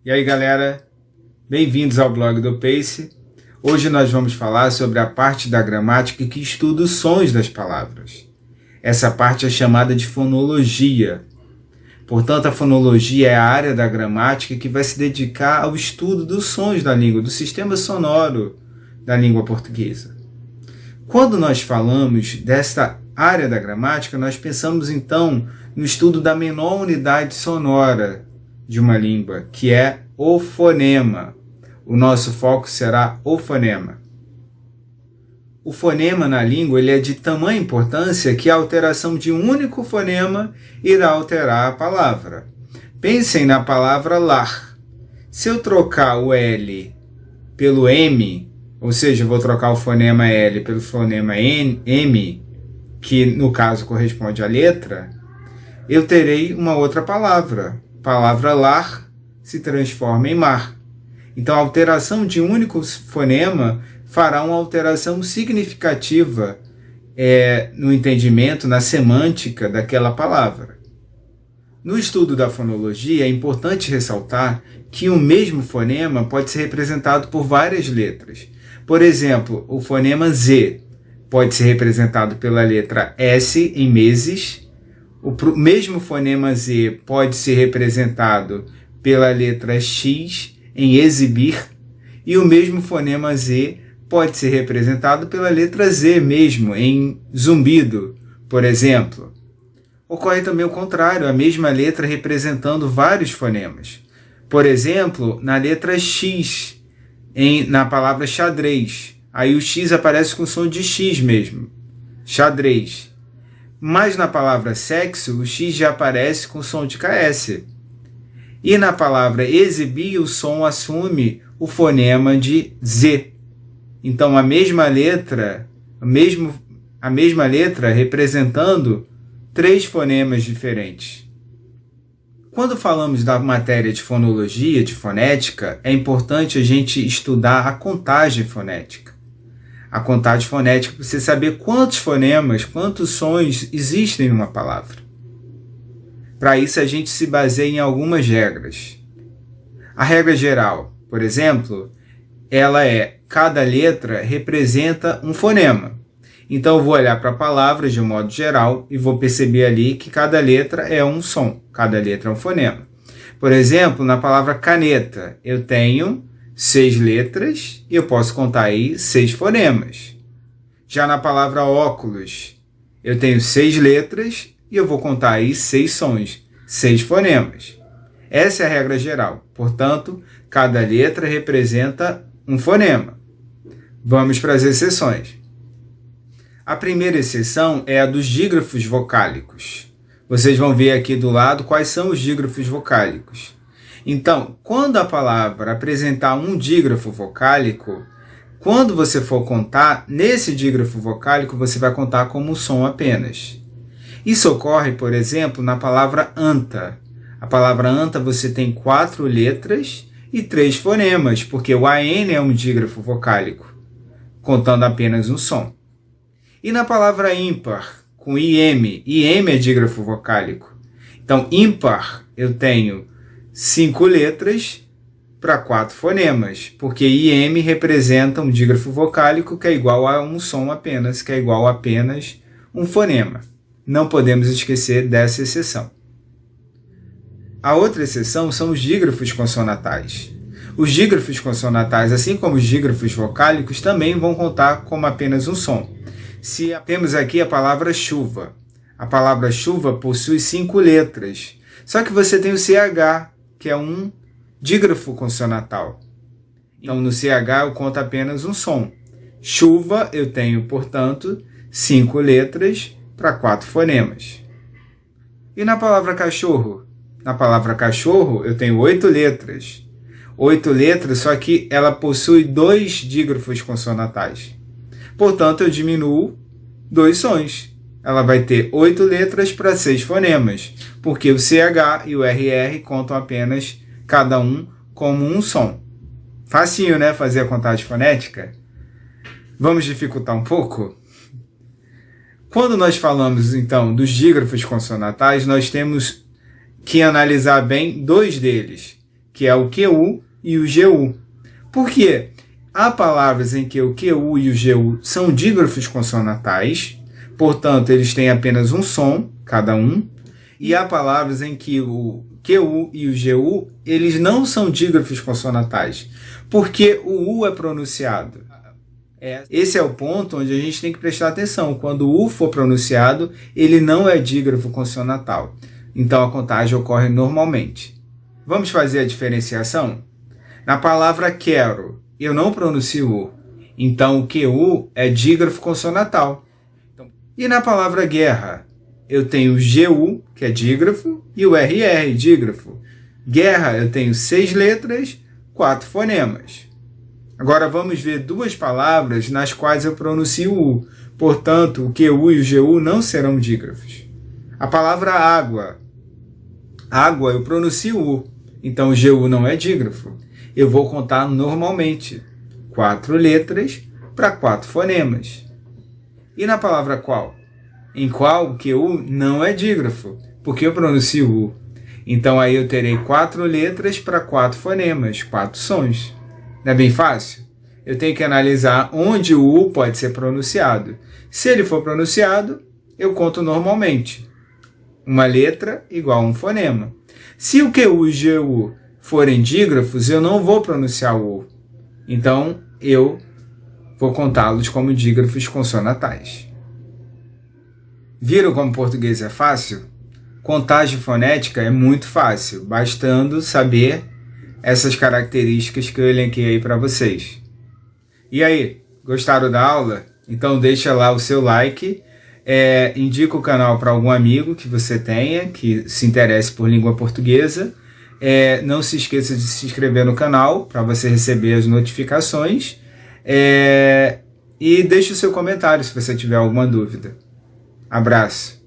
E aí galera, bem-vindos ao blog do Pace. Hoje nós vamos falar sobre a parte da gramática que estuda os sons das palavras. Essa parte é chamada de fonologia. Portanto, a fonologia é a área da gramática que vai se dedicar ao estudo dos sons da língua, do sistema sonoro da língua portuguesa. Quando nós falamos desta área da gramática, nós pensamos então no estudo da menor unidade sonora de uma língua, que é o fonema. O nosso foco será o fonema. O fonema na língua ele é de tamanha importância que a alteração de um único fonema irá alterar a palavra. Pensem na palavra lar. Se eu trocar o L pelo M, ou seja, eu vou trocar o fonema L pelo fonema M, que no caso corresponde à letra, eu terei uma outra palavra. Palavra lar se transforma em mar. Então, a alteração de um único fonema fará uma alteração significativa no entendimento, na semântica daquela palavra. No estudo da fonologia, é importante ressaltar que um mesmo fonema pode ser representado por várias letras. Por exemplo, o fonema Z pode ser representado pela letra S em meses. O mesmo fonema Z pode ser representado pela letra X em exibir, e o mesmo fonema Z pode ser representado pela letra Z mesmo em zumbido, por exemplo. Ocorre também o contrário, a mesma letra representando vários fonemas. Por exemplo, na letra X, na palavra xadrez. Aí o X aparece com som de X mesmo, xadrez. Mas na palavra sexo, o X já aparece com som de KS. E na palavra exibir, o som assume o fonema de Z. Então a mesma letra representando três fonemas diferentes. Quando falamos da matéria de fonologia, de fonética, é importante a gente estudar a contagem fonética. A contagem fonética para você saber quantos fonemas, quantos sons existem numa palavra. Para isso a gente se baseia em algumas regras. A regra geral, por exemplo, ela cada letra representa um fonema. Então eu vou olhar para a palavra de um modo geral e vou perceber ali que cada letra é um som, cada letra é um fonema. Por exemplo, na palavra caneta, eu tenho 6 letras e eu posso contar aí 6 fonemas. Já na palavra óculos, eu tenho 6 letras e eu vou contar aí 6 sons, 6 fonemas. Essa é a regra geral. Portanto, cada letra representa um fonema. Vamos para as exceções. A primeira exceção é a dos dígrafos vocálicos. Vocês vão ver aqui do lado quais são os dígrafos vocálicos. Então, quando a palavra apresentar um dígrafo vocálico, quando você for contar, nesse dígrafo vocálico você vai contar como um som apenas. Isso ocorre, por exemplo, na palavra anta. A palavra anta você tem 4 letras e 3 fonemas, porque o AN é um dígrafo vocálico, contando apenas um som. E na palavra ímpar, com IM é dígrafo vocálico. Então, ímpar eu tenho 5 letras para 4 fonemas, porque IM representa um dígrafo vocálico que é igual a um som apenas, que é igual a apenas um fonema. Não podemos esquecer dessa exceção. A outra exceção são os dígrafos consonatais. Os dígrafos consonatais, assim como os dígrafos vocálicos, também vão contar como apenas um som. Temos aqui a palavra chuva. A palavra chuva possui 5 letras. Só que você tem o CH, que é um dígrafo consonatal. Então, no CH eu conto apenas um som. Chuva eu tenho, portanto, 5 letras para 4 fonemas. E na palavra cachorro? Na palavra cachorro eu tenho 8 letras. 8 letras, só que ela possui 2 dígrafos consonatais. Portanto, eu diminuo 2 sons. Ela vai ter 8 letras para 6 fonemas, porque o CH e o RR contam apenas cada um como um som. Facinho, né? Fazer a contagem fonética? Vamos dificultar um pouco? Quando nós falamos, então, dos dígrafos consonatais, nós temos que analisar bem 2 deles, que é o QU e o GU. Por quê? Há palavras em que o QU e o GU são dígrafos consonantais, portanto, eles têm apenas um som, cada um, e há palavras em que o QU e o GU, eles não são dígrafos consonantais, porque o U é pronunciado. Esse é o ponto onde a gente tem que prestar atenção. Quando o U for pronunciado, ele não é dígrafo consonantal. Então, a contagem ocorre normalmente. Vamos fazer a diferenciação? Na palavra quero, eu não pronuncio U. Então, o QU é dígrafo consonantal. E na palavra guerra, eu tenho o GU, que é dígrafo, e o RR, dígrafo. Guerra, eu tenho 6 letras, 4 fonemas. Agora vamos ver duas palavras nas quais eu pronuncio U. Portanto, o QU e o GU não serão dígrafos. A palavra água. Água, eu pronuncio U. Então, o GU não é dígrafo. Eu vou contar normalmente. 4 letras para 4 fonemas. E na palavra qual? Em qual o QU não é dígrafo, porque eu pronuncio U. Então aí eu terei 4 letras para 4 fonemas, 4 sons. Não é bem fácil? Eu tenho que analisar onde o U pode ser pronunciado. Se ele for pronunciado, eu conto normalmente. Uma letra igual a um fonema. Se o QU e o GU forem dígrafos, eu não vou pronunciar o U. Então, eu vou contá-los como dígrafos consonantais. Viram como o português é fácil? Contagem fonética é muito fácil, bastando saber essas características que eu elenquei aí para vocês. E aí, gostaram da aula? Então deixa lá o seu like, indica o canal para algum amigo que você tenha, que se interesse por língua portuguesa. Não se esqueça de se inscrever no canal para você receber as notificações. E deixe o seu comentário se você tiver alguma dúvida. Abraço!